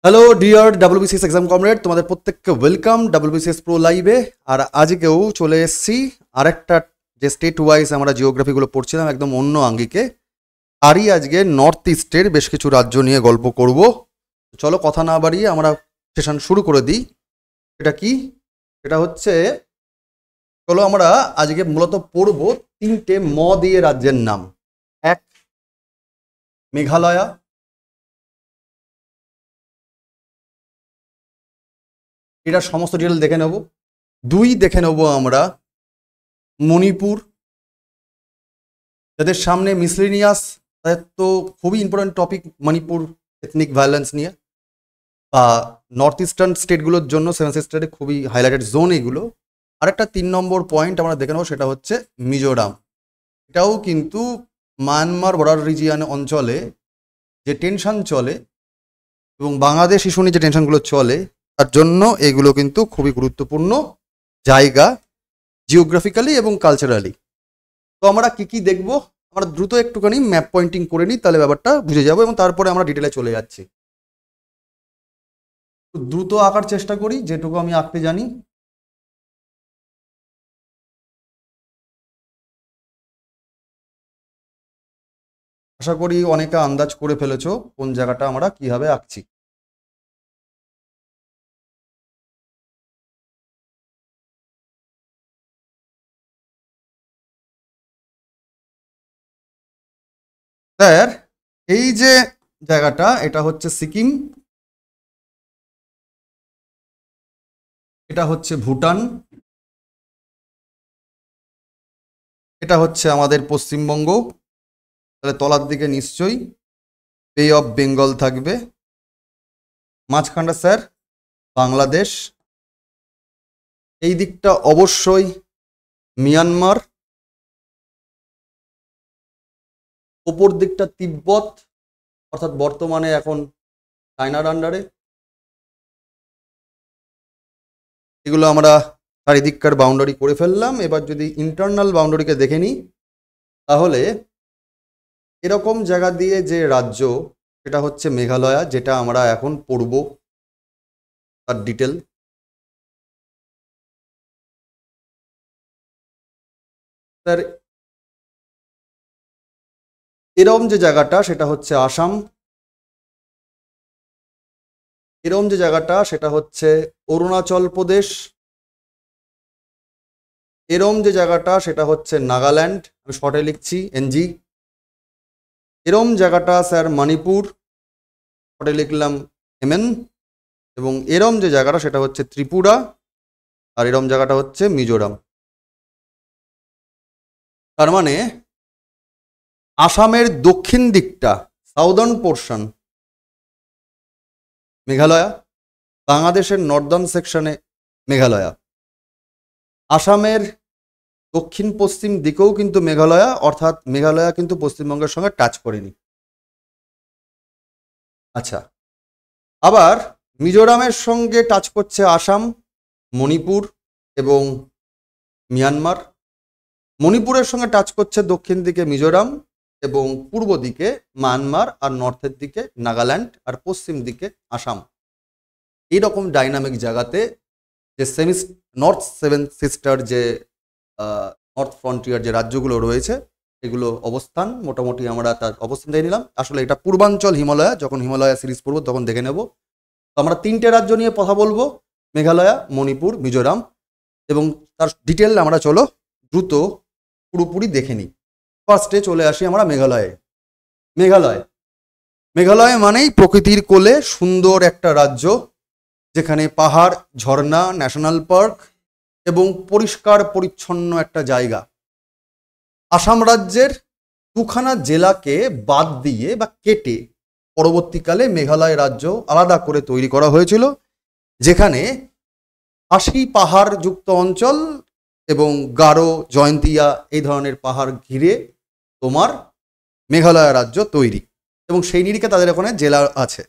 Hello dear WBCS exam comrade, তোমাদের প্রত্যেককে welcome WBCS pro লাইভে। আর আজকেও চলে এসেছি আরেকটা যে স্টেট ওয়াইজ আমরা জিওগ্রাফিগুলো পড়ছিলাম একদম অন্য আঙ্গিকে। আরই আজকে নর্থ ইস্টের বেশ কিছু রাজ্য নিয়ে গল্প করব। চলো কথা না বাড়িয়ে আমরা সেশন শুরু করে দিই। এটা কি? এটা হচ্ছে, চলো আমরা আজকে মূলত পড়ব তিনটে ম দিয়ে রাজ্যের নাম। এক, মেঘালয়া। এটা সমস্ত ডিটেল দেখে নেব। দুই, দেখে নেব আমরা মণিপুর, যাদের সামনে মিসলেনিয়াস, তাদের তো খুবই important topic Manipur ethnic violence নিয়ে, বা নর্থ ইস্টার্ন স্টেটগুলোর জন্য সেভেন সিস্টারে খুবই হাইলাইটেড জোন এগুলো। আরেকটা 3 নম্বর পয়েন্ট আমরা দেখে নেব, সেটা হচ্ছে মিজোরাম। এটাও কিন্তু মায়ানমার বর্ডার রিজিয়ন অঞ্চলে যে টেনশন চলে এবং বাংলাদেশ ইস্যু নিয়ে যে টেনশনগুলো চলে, তার জন্য এগুলো কিন্তু খুবই গুরুত্বপূর্ণ জায়গা জিওগ্রাফিক্যালি এবং কালচারালি। তো আমরা কি কি দেখব, আমরা দ্রুত একটুখানি ম্যাপ পয়েন্টিং করে নিই, তাহলে ব্যাপারটা বুঝে যাবো এবং তারপরে আমরা ডিটেলে চলে যাচ্ছি। দ্রুত আঁকার চেষ্টা করি যেটুকু আমি আঁকতে জানি। আশা করি অনেকে আন্দাজ করে ফেলেছো কোন জায়গাটা আমরা কিভাবে আঁকছি। স্যার, এই যে জায়গাটা, এটা হচ্ছে সিকিম, এটা হচ্ছে ভুটান, এটা হচ্ছে আমাদের পশ্চিমবঙ্গ। তাহলে তলার দিকে নিশ্চয়ই বে অফ বেঙ্গল থাকবে। মাঝখানটা স্যার বাংলাদেশ। এই দিকটা অবশ্যই মিয়ানমার। ওপর দিকটা তিব্বত, অর্থাৎ বর্তমানে এখন চায়নার আন্ডারে। এগুলো আমরা চারিদিককার বাউন্ডারি করে ফেললাম। এবার যদি ইন্টারনাল বাউন্ডারিকে দেখে নিই, তাহলে এরকম জায়গা দিয়ে যে রাজ্য, সেটা হচ্ছে মেঘালয়া, যেটা আমরা এখন পড়ব তার ডিটেল। স্যার, এরম যে জায়গাটা সেটা হচ্ছে আসাম, এরম যে জায়গাটা সেটা হচ্ছে অরুণাচল প্রদেশ, এরম যে জায়গাটা সেটা হচ্ছে নাগাল্যান্ড, আমি শর্টে লিখছি এনজি। এরম জায়গাটা স্যার মণিপুর, শর্টে লিখলাম এমএন। এবং এরম যে জায়গাটা সেটা হচ্ছে ত্রিপুরা, আর এরম জায়গাটা হচ্ছে মিজোরাম। তার মানে আসামের দক্ষিণ দিকটা, সাউদার্ন পোর্শন মেঘালয়া, বাংলাদেশের নর্দার্ন সেকশনে মেঘালয়া। আসামের দক্ষিণ পশ্চিম দিকেও কিন্তু মেঘালয়া, অর্থাৎ মেঘালয়া কিন্তু পশ্চিমবঙ্গের সঙ্গে টাচ করেনি। আচ্ছা, আবার মিজোরামের সঙ্গে টাচ করছে আসাম, মণিপুর এবং মিয়ানমার। মণিপুরের সঙ্গে টাচ করছে দক্ষিণ দিকে মিজোরাম এবং পূর্ব দিকে মায়ানমার, আর নর্থের দিকে নাগাল্যান্ড, আর পশ্চিম দিকে আসাম। এইরকম ডাইনামিক জায়গাতে যে নর্থ সেভেন সিস্টার যে নর্থ ফ্রন্টিয়ার যে রাজ্যগুলো রয়েছে, এগুলো অবস্থান মোটামুটি আমরা তার অবস্থান দিয়ে নিলাম। আসলে এটা পূর্বাঞ্চল হিমালয়া, যখন হিমালয়া সিরিজ পড়ব তখন দেখে নেব। তো আমরা তিনটে রাজ্য নিয়ে কথা বলবো, মেঘালয়া, মণিপুর, মিজোরাম, এবং তার ডিটেল আমরা চলো দ্রুত পুরোপুরি দেখে নিই। ফার্স্টে চলে আসি আমরা মেঘালয়ে। মেঘালয়, মেঘালয় মানেই প্রকৃতির কোলে সুন্দর একটা রাজ্য, যেখানে পাহাড়, ঝর্ণা, ন্যাশনাল পার্ক এবং পরিষ্কার পরিচ্ছন্ন একটা জায়গা। আসাম রাজ্যের দুখানা জেলাকে বাদ দিয়ে বা কেটে পরবর্তীকালে মেঘালয় রাজ্য আলাদা করে তৈরি করা হয়েছিল, যেখানে 80 পাহাড় যুক্ত অঞ্চল এবং গারো, জয়ন্তিয়া এই ধরনের পাহাড় ঘিরে তোমার মেঘালয় রাজ্য তৈরি। এবং সেই নিরিখে তাদের ওখানে জেলা আছে,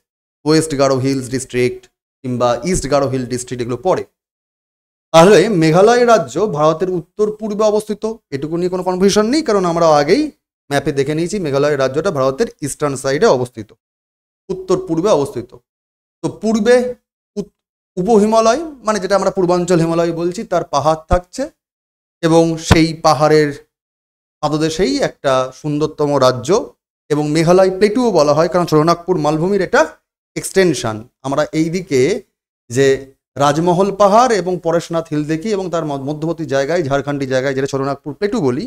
ওয়েস্ট গারো হিলস ডিস্ট্রিক্ট কিংবা ইস্ট গারো হিল ডিস্ট্রিক্ট, এগুলো পড়ে। তাহলে মেঘালয় রাজ্য ভারতের উত্তর পূর্বে অবস্থিত, এটুকু নিয়ে কোনো কনফিউশন নেই, কারণ আমরা আগেই ম্যাপে দেখে নিয়েছি মেঘালয় রাজ্যটা ভারতের ইস্টার্ন সাইডে অবস্থিত, উত্তর পূর্বে অবস্থিত। তো পূর্বে উপহিমালয় মানে যেটা আমরা পূর্বাঞ্চল হিমালয় বলছি তার পাহাড় থাকছে, এবং সেই পাহাড়ের পাদদেশেই একটা সুন্দরতম রাজ্য, এবং মেঘালয় প্লেটুও বলা হয় কারণ ছোটনাগপুর মালভূমির এটা এক্সটেনশন। আমরা এই দিকে যে রাজমহল পাহাড় এবং পরেশনাথ হিল দেখি, এবং তার মধ্যবর্তী জায়গায় ঝাড়খণ্ডী জায়গায় যেটা ছোটনাগপুর প্লেটু বলি,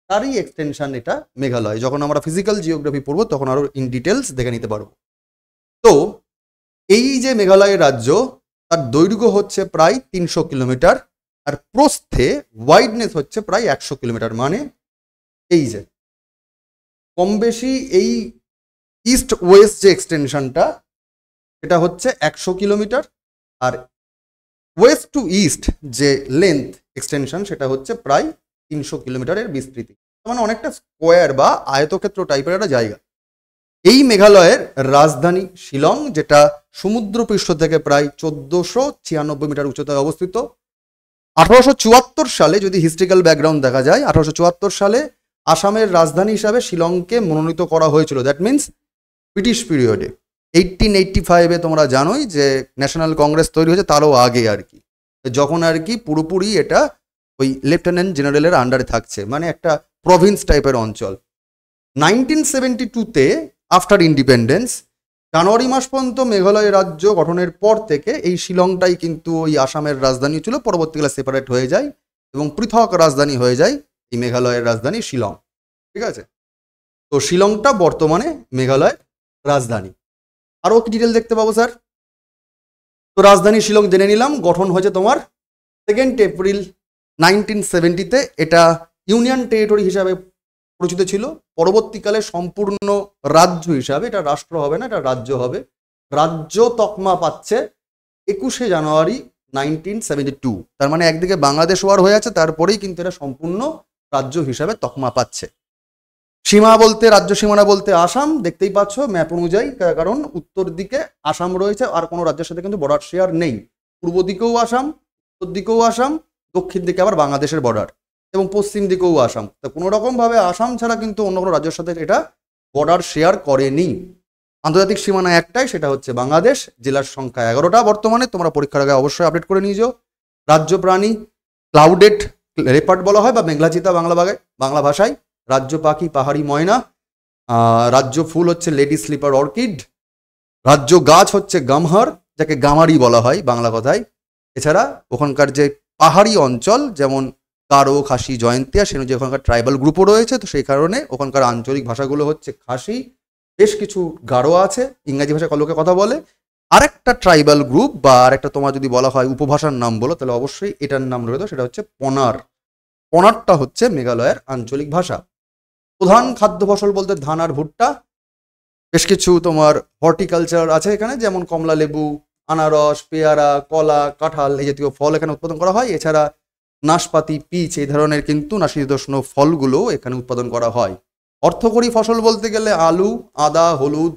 তারই এক্সটেনশন এটা মেঘালয়। যখন আমরা ফিজিক্যাল জিওগ্রাফি পড়বো তখন আরও ইন ডিটেলস দেখে নিতে পারবো। তো এই যে মেঘালয়ের রাজ্য, তার দৈর্ঘ্য হচ্ছে প্রায় 300 কিলোমিটার, আর প্রস্থে ওয়াইডনেস হচ্ছে প্রায় 100 কিলোমিটার। মানে এই যে কম বেশি এই ইস্ট ওয়েস্ট যে এক্সটেনশনটা এটা হচ্ছে 100 kilometre, R West to east যে লেন্থ এক্সটেনশন সেটা হচ্ছে প্রায় 300 কিলোমিটারের বিস্তৃতি। মানে অনেকটা স্কোয়ার বা আয়তক্ষেত্র টাইপের একটা জায়গা। এই মেঘালয়ের রাজধানী শিলং, যেটা সমুদ্রপৃষ্ঠ থেকে প্রায় 1496 মিটার উচ্চতায় অবস্থিত। 1874 সালে যদি হিস্ট্রিক্যাল ব্যাকগ্রাউন্ড দেখা যায়, 1874 সালে আসামের রাজধানী হিসাবে শিলংকে মনোনীত করা হয়েছিল। দ্যাট মিনস ব্রিটিশ পিরিয়ডে। 1885-এ তোমরা জানোই যে ন্যাশনাল কংগ্রেস তৈরি হয়েছে, তারও আগে আর কি, যখন আর কি পুরোপুরি এটা ওই লেফটেন্যান্ট জেনারেলের আন্ডারে থাকছে, মানে একটা প্রভিন্স টাইপের অঞ্চল। 1972-তে আফটার ইন্ডিপেন্ডেন্স জানুয়ারি মাস পর্যন্ত মেঘালয় রাজ্য গঠনের পর থেকে এই শিলংটাই কিন্তু ওই আসামের রাজধানী ছিল। পরবর্তীকালে সেপারেট হয়ে যায় এবং পৃথক রাজধানী হয়ে যায় এই মেঘালয়ের রাজধানী শিলং। ঠিক আছে, তো শিলংটা বর্তমানে মেঘালয়ের রাজধানী। আরও কি ডিটেল দেখতে পাবো স্যার? তো রাজধানী শিলং জেনে নিলাম। গঠন হয়েছে তোমার 2 এপ্রিল 1970-তে। এটা ইউনিয়ন টেরিটরি হিসাবে পরিচিত ছিল। পরবর্তীকালে সম্পূর্ণ রাজ্য হিসাবে, এটা রাষ্ট্র হবে না, এটা রাজ্য হবে। রাজ্য তকমা পাচ্ছে 21শে জানুয়ারি 1972। তার মানে একদিকে বাংলাদেশ ওয়ার হয়ে আছে, তারপরেই কিন্তু এটা সম্পূর্ণ রাজ্য হিসাবে তকমা পাচ্ছে। সীমা বলতে, রাজ্য সীমানা বলতে আসাম, দেখতেই পাচ্ছ ম্যাপ অনুযায়ী, কারণ উত্তর দিকে আসাম রয়েছে, আর কোনো রাজ্যের সাথে কিন্তু বর্ডার শেয়ার নেই। পূর্ব দিকেও আসাম, উত্তর দিকেও আসাম, দক্ষিণ দিকে আবার বাংলাদেশের বর্ডার, এবং পশ্চিম দিকেও আসাম। তো কোনো রকমভাবে আসাম ছাড়া কিন্তু অন্য কোনো রাজ্যের সাথে এটা বর্ডার শেয়ার করেনি। আন্তর্জাতিক সীমানা একটাই, সেটা হচ্ছে বাংলাদেশ। জেলার সংখ্যা 11টা বর্তমানে, তোমরা পরীক্ষার আগে অবশ্যই আপডেট করে নিয়ে যাও। রাজ্য প্রাণী ক্লাউডেড লেপার্ড বলা হয়, বা মেঘলাচিতা বাংলা ভাষায়। রাজ্য পাখি পাহাড়ি ময়না। রাজ্য ফুল হচ্ছে লেডি স্লিপার অর্কিড। রাজ্য গাছ হচ্ছে গামহার, যাকে গামারি বলা হয় বাংলা কথায়। এছাড়া ওখানকার যে পাহাড়ি অঞ্চল, যেমন গারো, খাসি, জয়ন্তিয়া, সে অনুযায়ী ওখানকার ট্রাইবাল গ্রুপও রয়েছে, তো সেই কারণে ওখানকার আঞ্চলিক ভাষাগুলো হচ্ছে খাসি। বেশ কিছু গারো আছে, ইংরাজি ভাষায় লোকে কথা বলে। আরেকটা ট্রাইবাল গ্রুপ বা আরেকটা তোমার যদি বলা হয় উপভাষার নাম বলো, তাহলে অবশ্যই এটার নাম রয়েছে, সেটা হচ্ছে পনার। পনারটা হচ্ছে মেঘালয়ের আঞ্চলিক ভাষা। প্রধান খাদ্য ফসল বলতে ধান আর ভুট্টা। বেশ কিছু তোমার হর্টিকালচার আছে এখানে, যেমন কমলা লেবু, আনারস, পেয়ারা, কলা, কাঁঠাল এই জাতীয় ফল এখানে উৎপাদন করা হয়। এছাড়া নাশপাতি, পিচ এই ধরনের কিন্তু নাশিতোষ্ণ ফলগুলো এখানে উৎপাদন করা হয়। অর্থকরী ফসল বলতে গেলে আলু, আদা, হলুদ,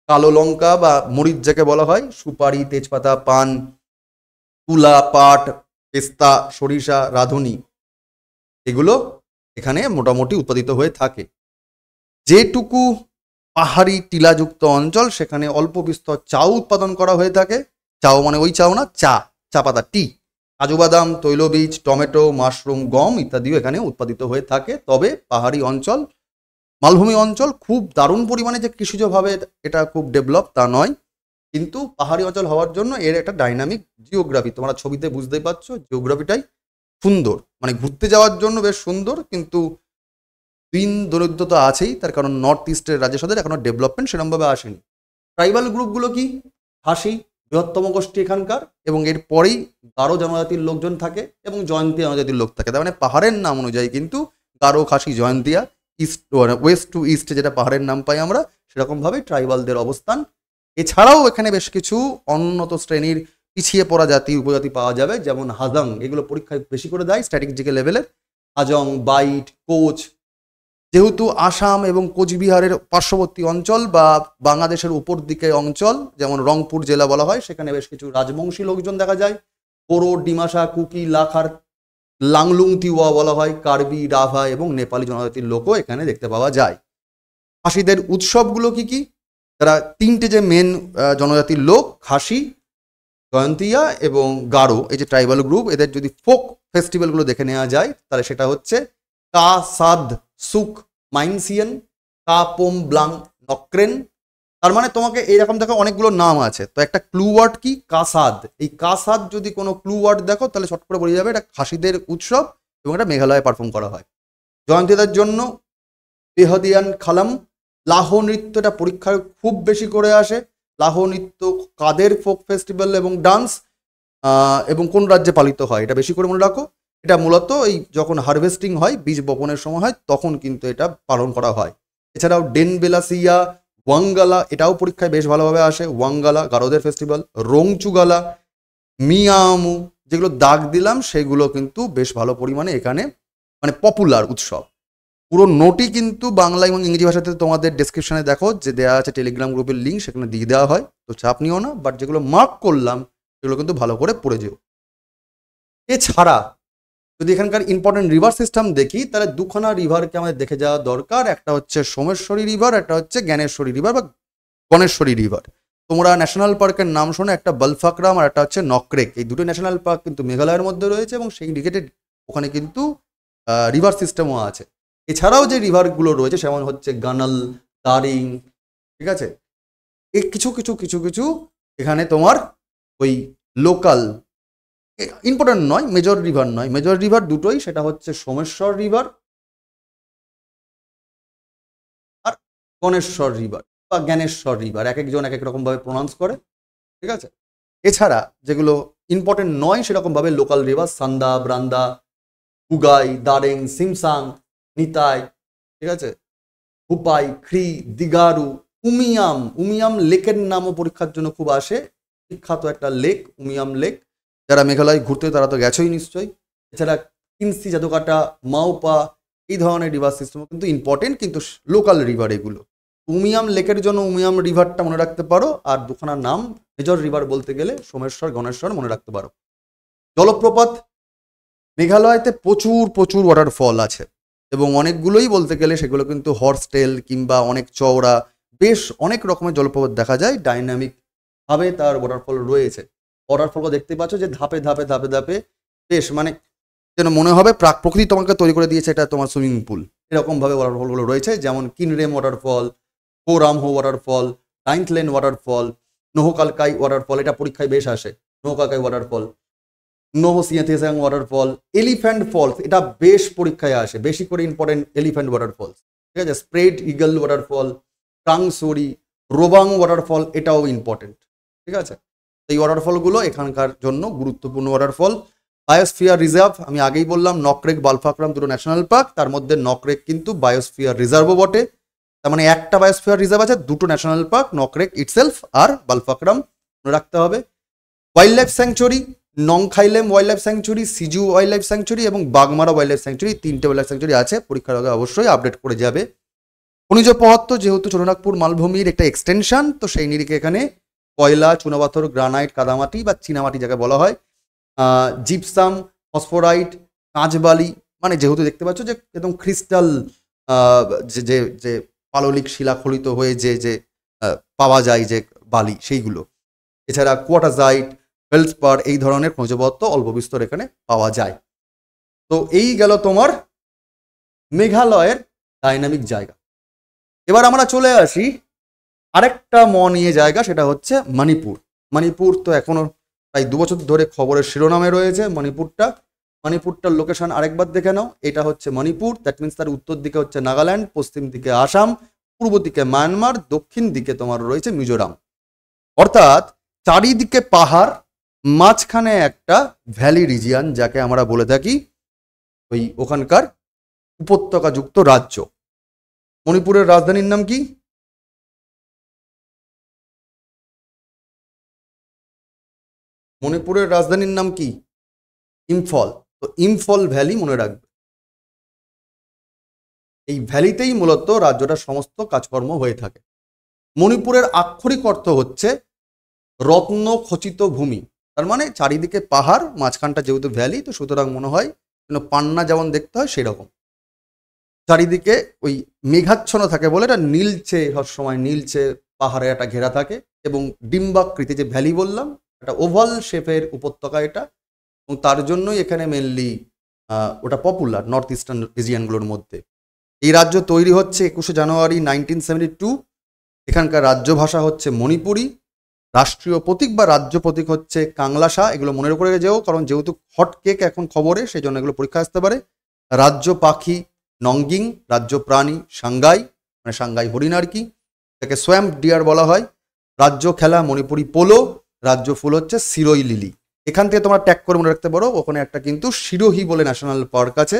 কালো লঙ্কা বা মরিচ যাকে বলা হয়, সুপারি, তেজপাতা, পান, তুলা, পাট, পেস্তা, সরিষা, রাঁধুনি, এগুলো এখানে মোটামুটি উৎপাদিত হয়ে থাকে। যেটুকু পাহাড়ি টিলাযুক্ত অঞ্চল, সেখানে অল্প বিস্তর চাও উৎপাদন করা হয়ে থাকে। চাও মানে ওই চাও না, চা পাতা, টি। কাজু বাদাম, তৈলবীজ, টমেটো, মাশরুম, গম ইত্যাদিও এখানে উৎপাদিত হয়ে থাকে। তবে পাহাড়ি অঞ্চল, মালভূমি অঞ্চল খুব দারুণ পরিমাণে যে কৃষিজভাবে এটা খুব ডেভেলপ তা নয়, কিন্তু পাহাড়ি অঞ্চল হওয়ার জন্য এর একটা ডাইনামিক জিওগ্রাফি, তোমরা ছবিতে বুঝতেই পারছো, জিওগ্রাফিটাই সুন্দর, মানে ঘুরতে যাওয়ার জন্য বেশ সুন্দর। কিন্তু দিন দরিদ্রতা আছেই, তার কারণ নর্থ ইস্টের রাজ্যের সাথে এখনো ডেভেলপমেন্ট সেরকমভাবে আসেনি। ট্রাইবাল গ্রুপগুলো কি? খাসি বৃহত্তম গোষ্ঠী এখানকার, এবং এর পরেই গারো জনজাতির লোকজন থাকে এবং জয়ন্তিয়া জনজাতির লোক থাকে। তার মানে পাহাড়ের নাম অনুযায়ী কিন্তু Garo, Khasi, Jaintia, east west to east যেটা পাহাড়ের নাম পাই আমরা, সেরকমভাবেই ট্রাইবালদের অবস্থান। এছাড়াও এখানে বেশ কিছু অনুন্নত শ্রেণীর পিছিয়ে পড়া জাতি, উপজাতি পাওয়া যাবে, যেমন হাজং, এগুলো পরীক্ষায় বেশি করে দেয় স্ট্র্যাটেজিক্যাল লেভেলের। হাজং, বাইট, কোচ। যেহেতু আসাম এবং কোচবিহারের পার্শ্ববর্তী অঞ্চল বা বাংলাদেশের উপর দিকে অঞ্চল, যেমন রংপুর জেলা বলা হয়, সেখানে বেশ কিছু রাজবংশী লোকজন দেখা যায়। পোরো, ডিমাসা, কুকি, লাখার, লাংলুং তিওয়া বলা হয়, কার্বি, রাভা এবং নেপালি জনজাতির লোকও এখানে দেখতে পাওয়া যায়। খাসিদের উৎসবগুলো কি কি? তারা তিনটে যে মেন জনজাতির লোক, খাসি, জয়ন্তিয়া এবং গারো, এই যে ট্রাইবাল গ্রুপ, এদের যদি ফোক ফেস্টিভ্যালগুলো দেখে নেওয়া যায় তাহলে সেটা হচ্ছে কা সাদ সুক মাইনসিয়ান, কা পোম ব্লাং নক্রেন। তার মানে তোমাকে এইরকম দেখো অনেকগুলো নাম আছে, তো একটা ক্লু ওয়ার্ড কি কাসাদ। এই কাসাদ যদি কোনো ক্লু ওয়ার্ড দেখো তাহলে ছট করে বলে যাবে এটা খাসিদের উৎসব এবং এটা মেঘালয়ে পারফর্ম করা হয়। জয়ন্তীদের জন্য বেহদিয়ান খালাম। লাহ নৃত্যটা পরীক্ষায় খুব বেশি করে আসে। লাহ নৃত্য কাদের ফোক ফেস্টিভ্যাল এবং ডান্স এবং কোন রাজ্যে পালিত হয় এটা বেশি করে মনে রাখো। এটা মূলত এই যখন হারভেস্টিং হয়, বীজ বপনের সময় হয়, তখন কিন্তু এটা পালন করা হয়। এছাড়াও ডেনবেলাসিয়া, ওয়াঙ্গালা, এটাও পরীক্ষায় বেশ ভালোভাবে আসে। ওয়াঙ্গালা গারোদের ফেস্টিভ্যাল। রংচুগালা, মিয়ামু, যেগুলো দাগ দিলাম সেগুলো কিন্তু বেশ ভালো পরিমাণে এখানে মানে পপুলার উৎসব। পুরো নোটই কিন্তু বাংলা এবং ইংরেজি ভাষাতে তোমাদের ডেসক্রিপশনে দেখো যে দেওয়া আছে, টেলিগ্রাম গ্রুপের লিঙ্ক সেখানে দিয়ে দেওয়া হয়, তো চাপ নিও না। বাট যেগুলো মার্ক করলাম সেগুলো কিন্তু ভালো করে পড়ে যেও। এছাড়া যদি এখানকার ইম্পর্টেন্ট রিভার সিস্টেম দেখি তাহলে দুখানা রিভারকে আমাদের দেখে যাওয়া দরকার। একটা হচ্ছে সোমেশ্বরী রিভার, একটা হচ্ছে জ্ঞানেশ্বরী রিভার বা গণেশ্বরী রিভার। তোমরা ন্যাশনাল পার্কের নাম শোনো, একটা বলফাকরাম আর একটা হচ্ছে নকরেক। এই দুটো ন্যাশনাল পার্ক কিন্তু মেঘালয়ের মধ্যে রয়েছে এবং সেই রিলেটেড ওখানে কিন্তু রিভার সিস্টেমও আছে। এছাড়াও যে রিভারগুলো রয়েছে সেমন হচ্ছে গানাল, দারিং, ঠিক আছে। এই কিছু কিছু কিছু কিছু এখানে তোমার ওই লোকাল ইম্পর্টেন্ট নয়, মেজর রিভার নয়, মেজর রিভার দুটোই, সেটা হচ্ছে সোমেশ্বর রিভার আর গণেশ্বর রিভার বা জ্ঞানেশ্বর রিভার, এক একজন এক এক রকমভাবে প্রোনাউন্স করে, ঠিক আছে। এছাড়া যেগুলো ইম্পর্টেন্ট নয় সেরকমভাবে লোকাল রিভার সান্দা, ব্রান্দা, কুগাই, দারেং, সিমসাং, নিতাই, ঠিক আছে, হুপাই, খ্রি, দিগারু, উমিয়াম। উমিয়াম লেকের নামও পরীক্ষার জন্য খুব আসে, বিখ্যাত একটা লেক উমিয়াম লেক। যারা মেঘালয় ঘুরতে তারা তো গেছোই নিশ্চয়ই। এছাড়া কিনসি, জাদুকাটা, মাওপা, এই ধরনের রিভার সিস্টেমও কিন্তু ইম্পর্টেন্ট, কিন্তু লোকাল রিভার এগুলো। উমিয়াম লেকের জন্য উমিয়াম রিভারটা মনে রাখতে পারো, আর দুখানার নাম মেজর রিভার বলতে গেলে সোমেশ্বর, গণেশ্বর মনে রাখতে পারো। জলপ্রপাত, মেঘালয়তে প্রচুর প্রচুর ওয়াটারফল আছে এবং অনেকগুলোই বলতে গেলে সেগুলো কিন্তু হর্সটেল কিংবা অনেক চওড়া, বেশ অনেক রকমের জলপ্রপাত দেখা যায়। ডাইনামিক ভাবে তার ওয়াটারফল রয়েছে। ওয়াটারফলও দেখতে পাচ্ছ যে ধাপে ধাপে ধাপে ধাপে বেশ মানে যেন মনে হবে প্রকৃতি তোমাকে তৈরি করে দিয়েছে এটা তোমার সুইমিং পুল, এরকমভাবে ওয়াটারফলগুলো রয়েছে। যেমন কিনরেম ওয়াটারফল, কোরামহো ওয়াটারফল, নাইন্থ লেন ওয়াটারফল, নোহকালকাই ওয়াটারফল, এটা পরীক্ষায় বেশ আসে। Nohkalikai waterfall, Nohsngithiang waterfall, elephant falls, এটা বেশ পরীক্ষায় আসে, বেশি করে ইম্পর্টেন্ট এলিফ্যান্ট ওয়াটারফলস, ঠিক আছে। স্প্রেড ইগল ওয়াটারফল, ট্রাংসোরি, রোবাং ওয়াটারফল, এটাও ইম্পর্টেন্ট, ঠিক আছে। এই ওয়াটারফলগুলো এখানকার জন্য গুরুত্বপূর্ণ ওয়াটারফল। বায়োস্ফিয়ার রিজার্ভ, আমি আগেই বললাম নকরেক, বালফাকরাম দুটো ন্যাশনাল পার্ক, তার মধ্যে নকরেক কিন্তু বায়োস্ফিয়ার রিজার্ভও বটে। তার মানে একটা বায়োস্ফিয়ার রিজার্ভ আছে, দুটো ন্যাশনাল পার্ক, নকরেক ইটসেলফ আর বালফাকরাম মনে রাখতে হবে। Wild life sanctuary, Nongkhyllem wild life sanctuary, Siju wild life sanctuary এবং বাগমারা ওয়াইল্ড লাইফ স্যাংচুরি, তিনটে ওয়াইল্ড লাইফ স্যাংচুরি আছে, পরীক্ষার আগে অবশ্যই আপডেট করে যাবে। খনিজ পদার্থ, যেহেতু ছোটনাগপুর মালভূমির একটা এক্সটেনশন, তো সেই নিরিখে এখানে কয়লা, চুনাপাথর, গ্রানাইট, কাদামাটি বা চীনামাটি যাকে বলা হয়, জিপসাম, ফসফোরাইট, কাঁচবালি, মানে যেহেতু দেখতে পাচ্ছ যে একদম ক্রিস্টাল যে যে যে পাললিক শিলাখলিত হয়ে যে যে পাওয়া যায় যে বালি, সেইগুলো। এছাড়া কোয়াটাজাইট, ফেলসপার, এই ধরনের খনিজ পদার্থ অল্প বিস্তর এখানে পাওয়া যায়। তো এই গেল তোমার মেঘালয়ের ডাইনামিক জায়গা। এবার আমরা চলে আসি আরেকটা নিয়ে জায়গা, সেটা হচ্ছে মণিপুর। মণিপুর তো এখনো প্রায় 2 বছর ধরে খবরের শিরোনামে রয়েছে। মণিপুরটার লোকেশন আরেকবার দেখে নাও। এটা হচ্ছে মণিপুর, দ্যাট মিনস তার উত্তর দিকে হচ্ছে নাগাল্যান্ড, পশ্চিম দিকে আসাম, পূর্ব দিকে মায়ানমার, দক্ষিণ দিকে তোমার রয়েছে মিজোরাম। অর্থাৎ চারিদিকে পাহাড়, মাঝখানে একটা ভ্যালি রিজিয়ান, যাকে আমরা বলে থাকি ওই ওখানকার উপত্যকাযুক্ত রাজ্য। মণিপুরের রাজধানীর নাম কি? মণিপুরের রাজধানীর নাম কি? ইম্ফল। তো ইম্ফল ভ্যালি মনে রাখবে। এই ভ্যালিতেই মূলত রাজ্যটার সমস্ত কাজকর্ম হয়ে থাকে। মণিপুরের আক্ষরিক অর্থ হচ্ছে রত্ন খচিত ভূমি। তার মানে চারিদিকে পাহাড়, মাঝখানটা যেহেতু ভ্যালি, তো সুতরাং মনে হয় যেন পান্না যেমন দেখতে হয় সেরকম। চারিদিকে ওই মেঘাচ্ছন্ন থাকে বলে এটা নীলচে, সবসময় নীলচে পাহাড়ে একটা ঘেরা থাকে এবং ডিম্বাকৃতি যে ভ্যালি বললাম, একটা ওভাল শেপের উপত্যকা এটা, এবং তার জন্যই এখানে মেনলি ওটা পপুলার নর্থ ইস্টার্ন রিজিয়নগুলোর মধ্যে। এই রাজ্য তৈরি হচ্ছে 21শে জানুয়ারি 1972। এখানকার রাজ্য ভাষা হচ্ছে মণিপুরি, রাষ্ট্রীয় প্রতীক বা রাজ্য প্রতীক হচ্ছে কাংলাসা। এগুলো মনে করে যেও, কারণ যেহেতু হট কেক এখন খবরে, সেই জন্য এগুলো পরীক্ষা আসতে পারে। রাজ্য পাখি নঙ্গিং, রাজ্য প্রাণী সাংগাই, মানে সাংগাই হরিণ আর কি, এটাকে সোয়াম্প ডিয়ার বলা হয়। রাজ্য খেলা মণিপুরি পোলো, রাজ্য ফুল হচ্ছে সিরোই লিলি। এখান থেকে তোমরা ট্যাগ করে মনে রাখতে পারো, ওখানে একটা কিন্তু সিরোহি বলে ন্যাশনাল পার্ক আছে,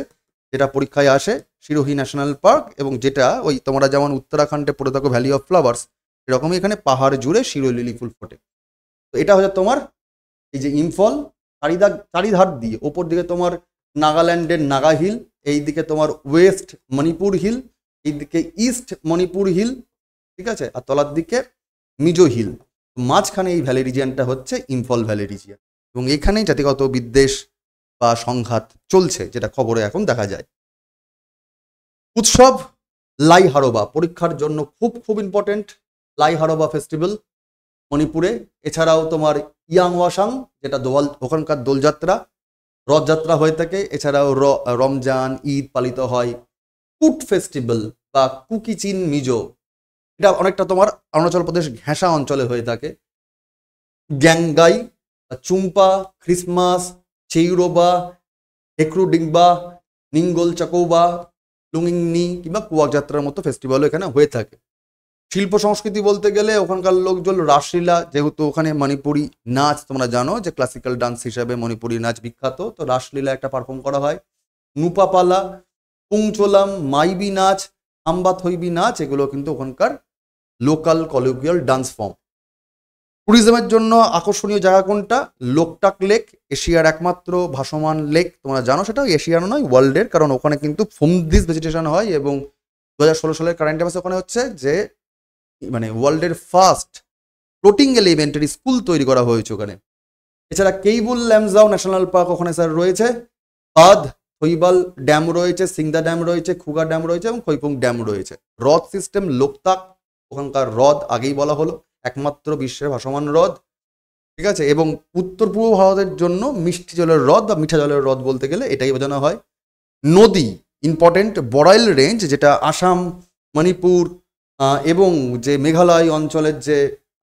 যেটা পরীক্ষায় আসে, সিরোহি ন্যাশনাল পার্ক, এবং যেটা ওই তোমরা যেমন উত্তরাখণ্ডে পড়ে থাকো ভ্যালি অফ ফ্লাওয়ার্স, এরকমই এখানে পাহাড় জুড়ে সিরোই লিলি ফুল ফোটে। তো এটা হচ্ছে তোমার এই যে ইম্ফল, চারিধার দিয়ে ওপর দিকে তোমার নাগাল্যান্ডের নাগা হিল, এই দিকে তোমার ওয়েস্ট মণিপুর হিল, এই দিকে ইস্ট মণিপুর হিল, ঠিক আছে, আর তলার দিকে মিজো হিল। মাঝখানে এই ভ্যালি রিজিয়নটা হচ্ছে ইম্ফল ভ্যালি রিজিয়ন, এবং এখানেই জাতিগত বিদ্বেষ বা সংঘাত চলছে, যেটা খবরে এখন দেখা যায়। উৎসব লাই হারোবা, পরীক্ষার জন্য খুব খুব ইম্পর্টেন্ট। লাই হারোবা ফেস্টিভ্যাল মণিপুরে। এছাড়াও তোমার ইয়াং ওয়াসাং, যেটা ওখানকার দোলযাত্রা, রথযাত্রা হয়ে থাকে। এছাড়াও রমজান, ঈদ পালিত হয়। কুট ফেস্টিভ্যাল বা কুকিচিন মিজো, এটা অনেকটা তোমার অরুণাচল প্রদেশ ঘেঁষা অঞ্চলে হয়ে থাকে। গ্যাংগাই, চুম্পা, ক্রিসমাস, চেইরোবা, হেক্রুডিংবা, নিঙ্গল চাকৌবা, লুঙিংনি কিংবা কুয়াক যাত্রার মতো ফেস্টিভ্যালও এখানে হয়ে থাকে। শিল্প সংস্কৃতি বলতে গেলে ওখানকার লোকজন রাসলীলা, যেহেতু ওখানে মণিপুরি নাচ তোমরা জানো যে ক্লাসিক্যাল ডান্স হিসেবে মণিপুরি নাচ বিখ্যাত, তো রাসলীলা একটা পারফর্ম করা হয়। নুপাপালা, পুংচোলাম, মাইবি নাচ, আম্বা থইবি নাচ, এগুলো কিন্তু ওখানকার লোকাল কলিউকিয়াল ডান্স ফর্ম। ট্যুরিজমের জন্য আকর্ষণীয় জায়গা কোনটা? লোকটাক লেক, এশিয়ার একমাত্র ভাসমান লেক, তোমরা জানো সেটা এশিয়ার নয় ওয়ার্ল্ডের, কারণ ওখানে কিন্তু ফুমদিস ভেজিটেশন হয়, এবং 2016 সালের কারেন্ট অ্যাফেয়ার্স ওখানে হচ্ছে যে মানে ওয়ার্ল্ডের ফার্স্ট ফ্লোটিং এলিমেন্টারি স্কুল তৈরি করা হয়েছে ওখানে। এছাড়া কেইবুল ল্যামজাও ন্যাশনাল পার্ক ওখানে স্যার রয়েছে, বাদ থইবাল ড্যাম রয়েছে, সিংদা ড্যাম রয়েছে, খুগা ড্যাম রয়েছে, এবং খৈপুং ড্যাম রয়েছে। হ্রদ সিস্টেম লোকতাক, ওখানকার হ্রদ আগেই বলা হলো একমাত্র বিশ্বের ভাসমান হ্রদ, ঠিক আছে, এবং উত্তর পূর্ব ভারতের জন্য মিষ্টি জলের হ্রদ বা মিঠা জলের হ্রদ বলতে গেলে এটাই বোঝানো হয়। নদী ইম্পর্টেন্ট, বড়াইল রেঞ্জ, যেটা আসাম, মণিপুর এবং যে মেঘালয় অঞ্চলের যে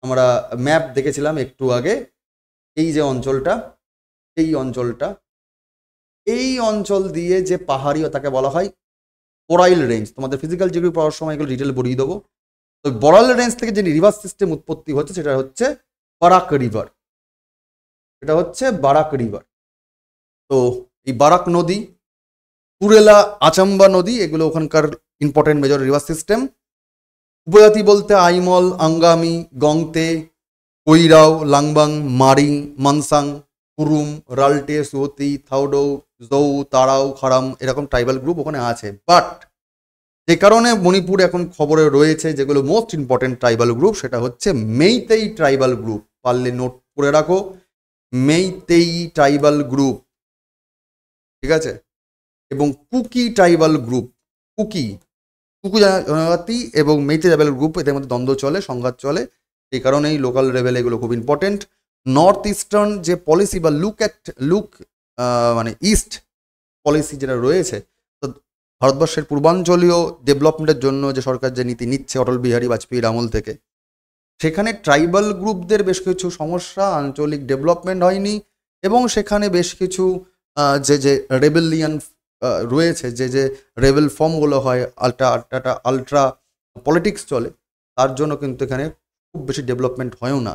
আমরা ম্যাপ দেখেছিলাম একটু আগে, এই যে অঞ্চলটা, এই অঞ্চল দিয়ে যে পাহাড়ি, তাকে বলা হয় বড়াইল রেঞ্জ। তোমাদের ফিজিক্যাল জিওগ্রাফি পড়ার সময় এগুলো ডিটেল পড়িয়ে দেবো। তো বড়াইল রেঞ্জ থেকে যে রিভার সিস্টেম উৎপত্তি হচ্ছে সেটা হচ্ছে বারাক রিভার, এটা হচ্ছে বারাক রিভার। তো এই বারাক নদী, কুরেলা, আচাম্বা নদী, এগুলো ওখানকার ইম্পর্টেন্ট মেজর রিভার সিস্টেম। উপজাতি বলতে আইমল, আঙ্গামি, গংতে, কৈরাও, লাংবাং, মারিং, মানসাং, কুরুম, রাল্টে, সুয়তি, থাউডৌ, জৌ, তারাও, খারাম, এরকম ট্রাইবাল গ্রুপ ওখানে আছে। বাট যে কারণে মণিপুর এখন খবরে রয়েছে যেগুলো মোস্ট ইম্পর্টেন্ট ট্রাইবাল গ্রুপ, সেটা হচ্ছে মেইতেই ট্রাইবাল গ্রুপ। পারলে নোট করে রাখো, মেইতেই ট্রাইবাল গ্রুপ, ঠিক আছে, এবং কুকি ট্রাইবাল গ্রুপ। কুকি জনজাতি এবং মেইতে ট্রাইবাল গ্রুপ, এদের মধ্যে দ্বন্দ্ব চলে, সংঘাত চলে, এই কারণেই লোকাল লেভেলে এগুলো খুব ইম্পর্টেন্ট। নর্থ ইস্টার্ন যে পলিসি বা লুক মানে ইস্ট পলিসি যেটা রয়েছে, তো ভারতবর্ষের পূর্বাঞ্চলীয় ডেভেলপমেন্টের জন্য যে সরকার যে নীতি নিচ্ছে অটল বিহারী বাজপেয়ীর আমল থেকে, সেখানে ট্রাইবাল গ্রুপদের বেশ কিছু সমস্যা, আঞ্চলিক ডেভেলপমেন্ট হয়নি, এবং সেখানে বেশ কিছু যে রেবেলিয়ান রয়েছে, যে রেবেল ফর্মগুলো হয়, আলট্রা পলিটিক্স চলে, তার জন্য কিন্তু এখানে খুব বেশি ডেভেলপমেন্ট হয়ও না।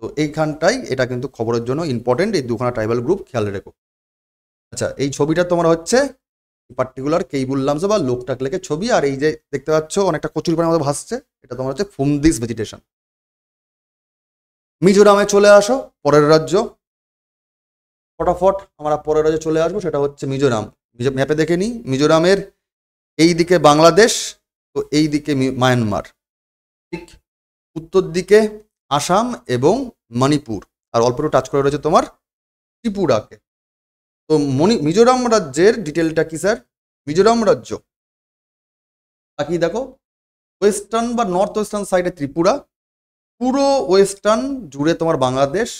তো এইখানটাই এটা কিন্তু খবরের জন্য ইম্পর্টেন্ট, এই দুখানা ট্রাইবাল গ্রুপ খেয়াল রেখো। আচ্ছা, এই ছবিটা তোমার হচ্ছে পার্টিকুলার কেইবুল লামজা বা লোকটাক লেকের ছবি, আর এই যে দেখতে পাচ্ছ অনেকটা কচুরিপানার মধ্যে ভাসছে, এটা তোমার হচ্ছে ফুমদিস ভেজিটেশন। মিজোরামে চলে আসো, পরের রাজ্য, ফটাফট আমরা পরের রাজ্যে চলে আসবো, সেটা হচ্ছে মিজোরাম। ম্যাপে দেখে নিই, মিজোরামের এই দিকে বাংলাদেশ, তো এই দিকে মায়ানমার, ঠিক উত্তর দিকে আসাম এবং মণিপুর, আর অল্প একটু টাচ করে রয়েছে তোমার ত্রিপুরাকে। তো মিজোরাম রাজ্যের ডিটেলটা কি স্যার? মিজোরাম রাজ্য বাকি দেখো, ওয়েস্টার্ন বা নর্থ ওয়েস্টার্ন সাইডে ত্রিপুরা, পুরো ওয়েস্টার্ন জুড়ে তোমার বাংলাদেশ,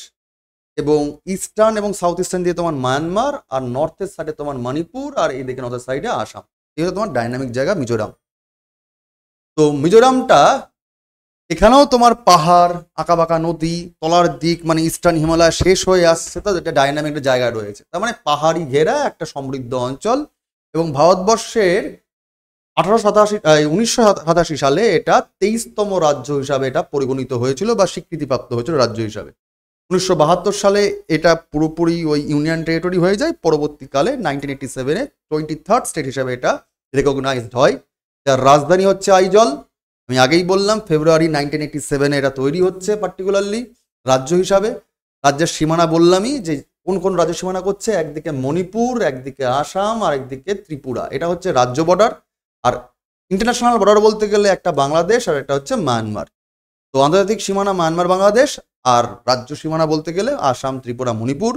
এবং ইস্টার্ন এবং সাউথ ইস্টার্ন দিয়ে তোমার মায়ানমার, আর নর্থের সাইডে তোমার মণিপুর, আর এইদিকে নর্থের সাইডে আসাম। এই হলো তোমার ডাইনামিক জায়গা মিজোরাম। তো মিজোরামটা এখানেও তোমার পাহাড়, আঁকাবাঁকা নদী, তলার দিক মানে ইস্টার্ন হিমালয় শেষ হয়ে আসছে, তো যেটা ডাইনামিক একটা জায়গা রয়েছে, তার মানে পাহাড়ি ঘেরা একটা সমৃদ্ধ অঞ্চল। এবং ভারতবর্ষের 1987 সালে এটা 23তম রাজ্য হিসাবে এটা পরিগণিত হয়েছিল বা স্বীকৃতিপ্রাপ্ত হয়েছিল রাজ্য হিসাবে। 1972 সালে এটা পুরোপুরি ওই ইউনিয়ন টেরিটরি হয়ে যায়। পরবর্তীকালে 1987-এ 23rd স্টেট হিসাবে এটা রেকগনাইজড হয়। যার রাজধানী হচ্ছে আইজল। আমি আগেই বললাম ফেব্রুয়ারি 1987-এ এটা তৈরি হচ্ছে পার্টিকুলারলি রাজ্য হিসাবে। রাজ্যের সীমানা বললামই যে কোন কোন রাজ্য সীমানা করছে, একদিকে মণিপুর, একদিকে আসাম, আর একদিকে ত্রিপুরা। এটা হচ্ছে রাজ্য বর্ডার। আর ইন্টারন্যাশনাল বর্ডার বলতে গেলে একটা বাংলাদেশ আর একটা হচ্ছে মায়ানমার। তো আন্তর্জাতিক সীমানা মায়ানমার বাংলাদেশ, আর রাজ্য সীমানা বলতে গেলে আসাম, ত্রিপুরা, মণিপুর।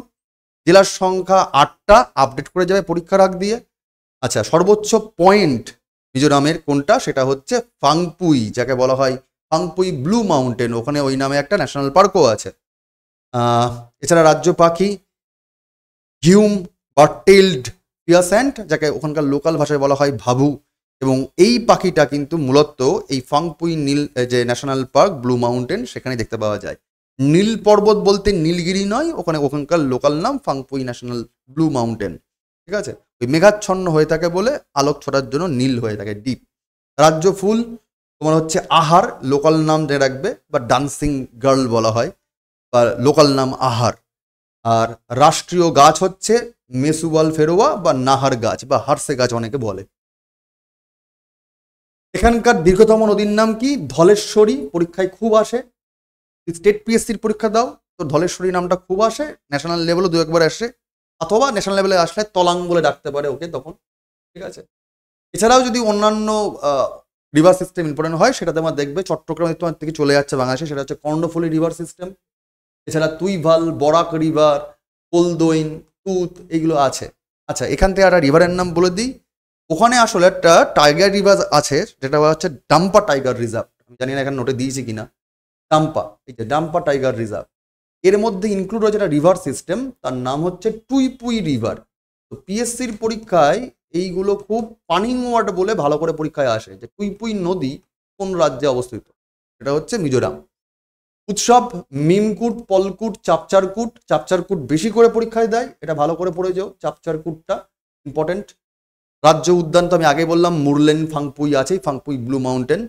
জেলার সংখ্যা 8টা, আপডেট করে যাবে পরীক্ষার আগ দিয়ে। আচ্ছা, সর্বোচ্চ পয়েন্ট মিজোরামের কোনটা, সেটা হচ্ছে ফাংপুই, যাকে বলা হয় ফাংপুই ব্লু মাউন্টেন। ওখানে ওই নামে একটা ন্যাশনাল পার্কও আছে। এছাড়া রাজ্য পাখি হিউম বা টেইলড পিয়াসেন্ট, যাকে ওখানকার লোকাল ভাষায় বলা হয় ভাবু। এবং এই পাখিটা কিন্তু মূলত এই ফাংপুই নীল যে ন্যাশনাল পার্ক ব্লু মাউন্টেন সেখানে দেখতে পাওয়া যায়। নীল পর্বত বলতে নীলগিরি নয়, ওখানকার লোকাল নাম ফাংপুই ন্যাশনাল ব্লু মাউন্টেন। ঠিক আছে, ওই মেঘাচ্ছন্ন হয়ে থাকে বলে আলোক ছড়ার জন্য নীল হয়ে থাকে, ডিপ। রাজ্য ফুল তোমার হচ্ছে আহার, লোকাল নাম যে রাখবে, বা ডান্সিং গার্ল বলা হয়, বা লোকাল নাম আহার। আর রাষ্ট্রীয় গাছ হচ্ছে মেসুবাল ফেরোয়া বা নাহার গাছ বা হারসে গাছ অনেকে বলে। এখানকার দীর্ঘতম নদীর নাম কি? ধলেশ্বরী। পরীক্ষায় খুব আসে, স্টেট পিএসসির পরীক্ষা দাও তো ধলেশ্বরী নামটা খুব আসে। ন্যাশনাল লেভেলও দু একবার আসে, অথবা ন্যাশনাল লেভেলে আসলে তলাং বলে ডাকতে পারে ওকে তখন। ঠিক আছে, এছাড়াও যদি অন্যান্য রিভার সিস্টেম ইম্পর্টেন্ট হয় সেটাতে আমার দেখবে চট্টগ্রাম তোমার থেকে চলে যাচ্ছে বাংলাদেশে, সেটা হচ্ছে কর্ণফুলী রিভার সিস্টেম। এছাড়া তুইভাল, বরাক রিভার, কোলদৈন, তুত, এগুলো আছে। আচ্ছা, এখান থেকে একটা রিভারের নাম বলে দিই। ওখানে আসলে একটা টাইগার রিভার আছে, যেটা হচ্ছে ডাম্পা টাইগার রিজার্ভ। আমি জানি না এখানে নোটে দিয়েছি কিনা। ডাম্পা, এই যে ডাম্পা টাইগার রিজার্ভ, এর মধ্যে ইনক্লুড হয়েছে একটা রিভার সিস্টেম, তার নাম হচ্ছে টুইপুই রিভার। তো পিএসসির পরীক্ষায় এইগুলো খুব পানিং ওয়ার্ড বলে ভালো করে পরীক্ষায় আসে, যে টুইপুই নদী কোন রাজ্যে অবস্থিত। এটা হচ্ছে মিজোরাম। উৎসব মিমকুট, পলকুট, চাপচারকুট। চাপচারকুট বেশি করে পরীক্ষায় দেয়, এটা ভালো করে পড়ে যাও, চাপচারকুটটা ইম্পর্টেন্ট। রাজ্য উদ্যান তো আমি আগে বললাম, মুরলেন ফাংপুই আছে, ফাংপুই ব্লু মাউন্টেন,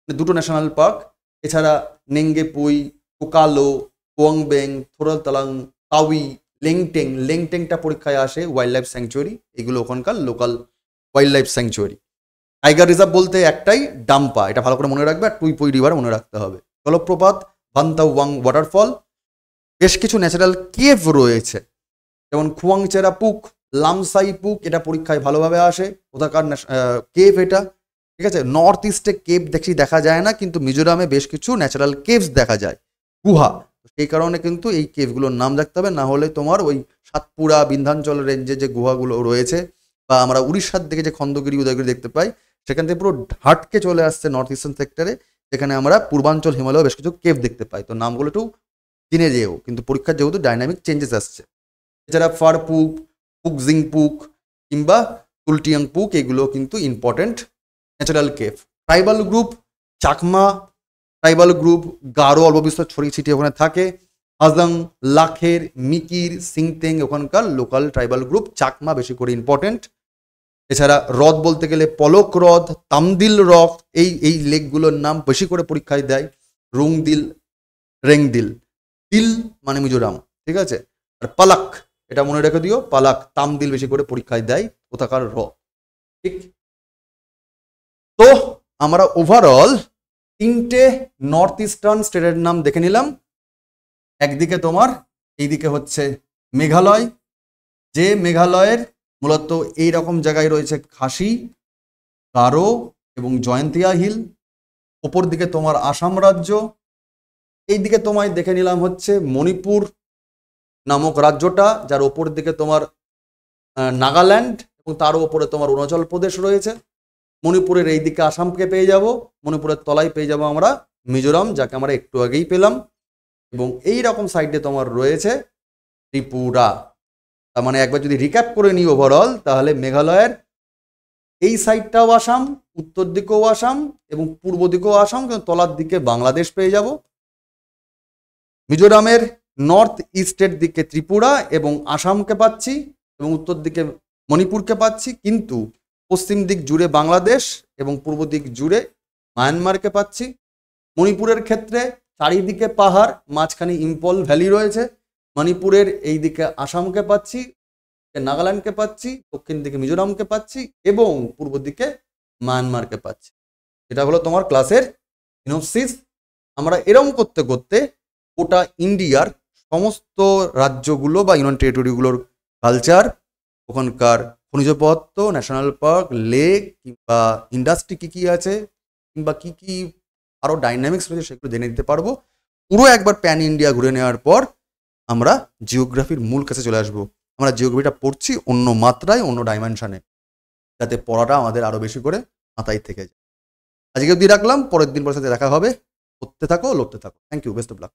দুটো ন্যাশনাল পার্ক। এছাড়া নেঙ্গেপুই, কোকালো, কোয়াংবেং, থোরালতালাং, তাউই, লেংটেং। লেংটেংটা পরীক্ষায় আসে ওয়াইল্ড লাইফ স্যাংচুয়ারি, এগুলো ওখানকার local wild life sanctuary. Tiger reserve বলতে একটাই, ডাম্পা, এটা ভালো করে মনে রাখবে। আর টুইপুই রিভার মনে রাখতে হবে। জলপ্রপাত ভান্তাওয়াং ওয়াটারফল। বেশ কিছু ন্যাচারাল কেভ রয়েছে, যেমন খুয়াংচেরা পুক, লামসাই পুক, এটা পরীক্ষায় ভালোভাবে আসে, ওখানকার কেভ এটা। ঠিক আছে, নর্থ ইস্টে কেভ দেখা যায় না, কিন্তু মিজোরামে বেশ কিছু ন্যাচারাল কেভস দেখা যায়, গুহা। সেই কারণে কিন্তু এই কেভগুলোর নাম রাখতে হবে, না হলে তোমার ওই সাতপুরা বিন্ধ্যাঞ্চল রেঞ্জে যে গুহাগুলো রয়েছে, বা আমরা উড়িষ্যার দিকে যে খন্দগিরি উদয়গিরি দেখতে পাই, সেখান থেকে পুরো হাটকে চলে আসছে নর্থ ইস্টার্ন সেক্টরে, যেখানে আমরা পূর্বাঞ্চল হিমালয়ে বেশ কিছু কেভ দেখতে পাই। তো নামগুলো একটু জেনে যেও, কিন্তু পরীক্ষার যেহেতু ডাইনামিক চেঞ্জেস আসছে। এছাড়া ফার পুক, পুকজিং পুক কিংবা তুলটিয়াং পুক, এগুলো কিন্তু important natural cave. Tribal group Chakma tribal group, Garo অল্প বিস্তর ছড়িয়ে ছিটিয়ে ওখানে থাকে। হাজাং, লাখের, মিকির, সিংতেং ওখানকার লোকাল ট্রাইবাল গ্রুপ। চাকমা বেশি করে ইম্পর্টেন্ট। এছাড়া হ্রদ বলতে গেলে পলক হ্রদ, তামদিল হ্রদ, এই লেকগুলোর নাম বেশি করে পরীক্ষায় দেয়। রুংদিল, রেংদিল। দিল মানে মিজোরাম, ঠিক আছে। আর পালাক, এটা মনে রেখে দিও, পালাক, তামদিল বেশি করে পরীক্ষায় দেয় কোথাকার হ্রদ। ঠিক, তো আমরা ওভারঅল 3টে নর্থ ইস্টার্ন স্টেটের নাম দেখে নিলাম। একদিকে তোমার এইদিকে হচ্ছে মেঘালয়, যে মেঘালয়ের মূলত এইরকম জায়গায় রয়েছে খাসি, গারো এবং জয়ন্তিয়া হিল। ওপর দিকে তোমার আসাম রাজ্য। এইদিকে তোমায় দেখে নিলাম হচ্ছে মণিপুর নামক রাজ্যটা, যার ওপর দিকে তোমার নাগাল্যান্ড, এবং তার উপরে তোমার অরুণাচল প্রদেশ রয়েছে। মণিপুরের এই দিকে আসামকে পেয়ে যাব, মণিপুরের তলায় পেয়ে যাব আমরা মিজোরাম, যাকে আমরা একটু আগেই পেলাম। এবং এই রকম সাইডে তোমার রয়েছে ত্রিপুরা। তার মানে একবার যদি রিক্যাপ করে নিই ওভারঅল, তাহলে মেঘালয়ের এই সাইডটাও আসাম, উত্তর দিকেও আসাম এবং পূর্ব দিকেও আসাম, কিন্তু তলার দিকে বাংলাদেশ পেয়ে যাব। মিজোরামের নর্থ ইস্টের দিকে ত্রিপুরা এবং আসামকে পাচ্ছি এবং উত্তর দিকে মণিপুরকে পাচ্ছি, কিন্তু পশ্চিম দিক জুড়ে বাংলাদেশ এবং পূর্ব দিক জুড়ে মায়ানমারকে পাচ্ছি। মণিপুরের ক্ষেত্রে চারিদিকে পাহাড়, মাঝখানে ইম্ফল ভ্যালি রয়েছে। মণিপুরের এই দিকে আসামকে পাচ্ছি, নাগাল্যান্ডকে পাচ্ছি, দক্ষিণ দিকে মিজোরামকে পাচ্ছি এবং পূর্ব দিকে মায়ানমারকে পাচ্ছি। এটা হলো তোমার ক্লাসের সিনোপসিস। আমরা এরকম করতে করতে গোটা ইন্ডিয়ার সমস্ত রাজ্যগুলো বা ইউনিয়ন টেরিটরিগুলোর কালচার, ওখানকার খনিজ পদার্থ, ন্যাশনাল পার্ক, লেক কিংবা ইন্ডাস্ট্রি কী কী আছে কিংবা কী কী আরও ডাইনামিক্স রয়েছে সেগুলো জেনে নিতে পারবো। পুরো একবার প্যান ইন্ডিয়া ঘুরে নেওয়ার পর আমরা জিওগ্রাফির মূল কাছে চলে আসবো। আমরা জিওগ্রাফিটা পড়ছি অন্য মাত্রায়, অন্য ডাইমেনশনে, যাতে পড়াটা আমাদের আরও বেশি করে মাথায় থেকে যায়। আজকে অবধি রাখলাম, পরের দিন পরের সাথে দেখা হবে। পড়তে থাকো, লড়তে থাকো। Thank you, best of lakh.